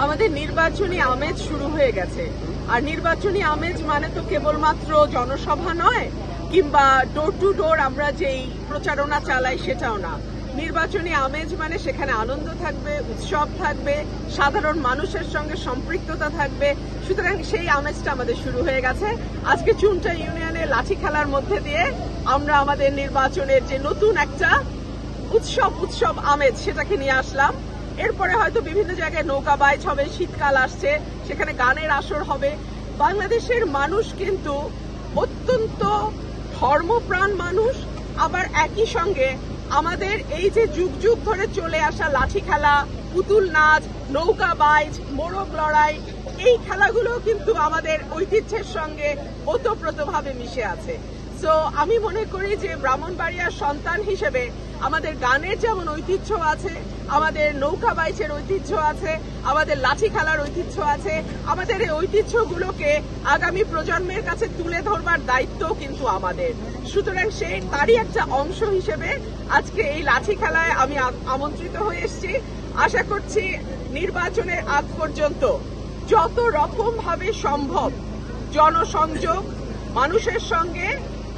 আমাদের নির্বাচনী আমেজ শুরু হয়ে গেছে। আর নির্বাচনী আমেজ মানে তো কেবলমাত্র জনসভা নয়, কিংবা ডোর টু ডোর আমরা যেই প্রচারণা চালাই সেটাও না। নির্বাচনী আমেজ মানে সেখানে আনন্দ থাকবে, উৎসব থাকবে, সাধারণ মানুষের সঙ্গে সম্পৃক্ততা থাকবে। সুতরাং সেই আমেজটা আমাদের শুরু হয়ে গেছে। আজকে চুনটা ইউনিয়নে লাঠি খেলার মধ্যে দিয়ে আমরা আমাদের নির্বাচনের যে নতুন একটা উৎসব আমেজ সেটাকে নিয়ে আসলাম। এরপরে হয়তো বিভিন্ন জায়গায় নৌকা বাইচ হবে, শীতকাল আসছে, সেখানে গানের আসর হবে। বাংলাদেশের মানুষ কিন্তু অত্যন্ত ধর্মপ্রাণ মানুষ, আবার একই সঙ্গে আমাদের এই যে যুগ যুগ ধরে চলে আসা লাঠি খেলা, পুতুল নাচ, নৌকা বাইচ, মোরগ লড়াই, এই খেলাগুলো কিন্তু আমাদের ঐতিহ্যের সঙ্গে ওতপ্রোতভাবে মিশে আছে। সো আমি মনে করি যে ব্রাহ্মণবাড়িয়ার সন্তান হিসেবে আমাদের গানের যেমন ঐতিহ্য আছে, আমাদের নৌকা বাইচের ঐতিহ্য আছে, আমাদের লাঠি খেলার ঐতিহ্য আছে, আমাদের এই ঐতিহ্যগুলোকে আগামী প্রজন্মের কাছে তুলে ধরবার দায়িত্ব কিন্তু আমাদের। সুতরাং তারই একটা অংশ হিসেবে আজকে এই লাঠি খেলায় আমি আমন্ত্রিত হয়ে এসেছি। আশা করছি নির্বাচনের আগ পর্যন্ত যত রকম ভাবে সম্ভব জনসংযোগ, মানুষের সঙ্গে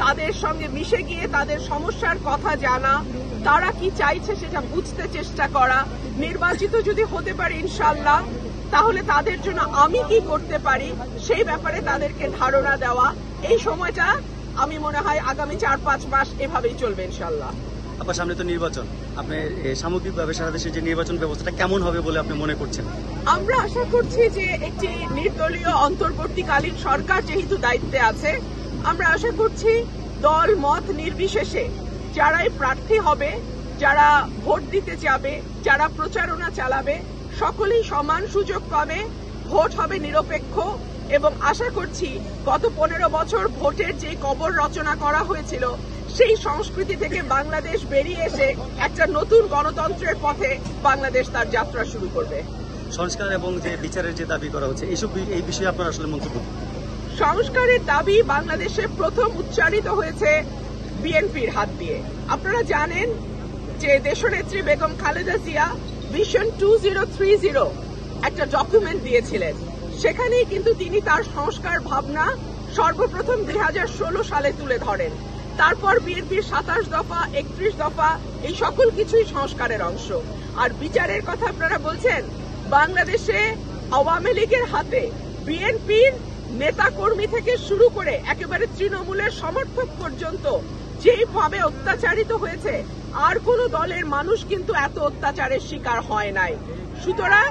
তাদের সঙ্গে মিশে গিয়ে তাদের সমস্যার কথা জানা, তারা কি চাইছে সেটা বুঝতে চেষ্টা করা, নির্বাচিত যদি হতে পারে ইনশাআল্লাহ তাহলে তাদের জন্য আমি কি করতে পারি সেই ব্যাপারে তাদেরকে ধারণা দেওয়া। এই সময়টা আমি মনে হয় আগামী 4-5 মাস এভাবেই চলবে ইনশাআল্লাহ। আপনার সামনে তো নির্বাচন, আপনি সামগ্রিকভাবে সারা দেশে যে নির্বাচন ব্যবস্থাটা কেমন হবে বলে আপনি মনে করছেন? আমরা আশা করছি যে একটি নির্দলীয় অন্তর্বর্তীকালীন সরকার যেহেতু দায়িত্বে আছে, আমরা আশা করছি দল মত নির্বিশেষে যারাই প্রার্থী হবে, যারা ভোট দিতে যাবে, যারা প্রচারণা চালাবে, সকলেই সমান সুযোগ পাবে। ভোট হবে নিরপেক্ষ এবং আশা করছি গত 15 বছর ভোটের যে কবর রচনা করা হয়েছিল সেই সংস্কৃতি থেকে বাংলাদেশ বেরিয়ে এসে একটা নতুন গণতন্ত্রের পথে বাংলাদেশ তার যাত্রা শুরু করবে। সংস্কার এবং যে বিচারের যে দাবি করা হচ্ছে এই বিষয়ে আপনার আসলে মন্তব্য? সংস্কারের দাবি বাংলাদেশে প্রথম উচ্চারিত হয়েছে বিএনপির হাত দিয়ে। আপনারা জানেন যে দেশনেত্রী বেগম খালেদা জিয়া ভিশন 2030 একটা ডকুমেন্ট দিয়েছিলেন। সেখানেই কিন্তু তিনি তার সংস্কার ভাবনা সর্বপ্রথম 2016 সালে তুলে ধরেন। তারপর বিএনপির 27 দফা, 31 দফা, এই সকল কিছুই সংস্কারের অংশ। আর বিচারের কথা আপনারা বলছেন, বাংলাদেশে আওয়ামী লীগের হাতে বিএনপির নেতাকর্মী থেকে শুরু করে একেবারে তৃণমূলের সমর্থক পর্যন্ত যেভাবে অত্যাচারিত হয়েছে, আর কোন দলের মানুষ কিন্তু এত অত্যাচারের শিকার হয় নাই। সুতরাং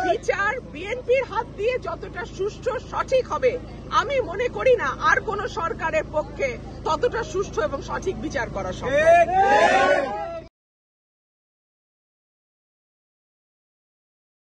বিচার বিএনপির হাত দিয়ে যতটা সুষ্ঠু সঠিক হবে, আমি মনে করি না আর কোন সরকারের পক্ষে ততটা সুষ্ঠু এবং সঠিক বিচার করা সম্ভব।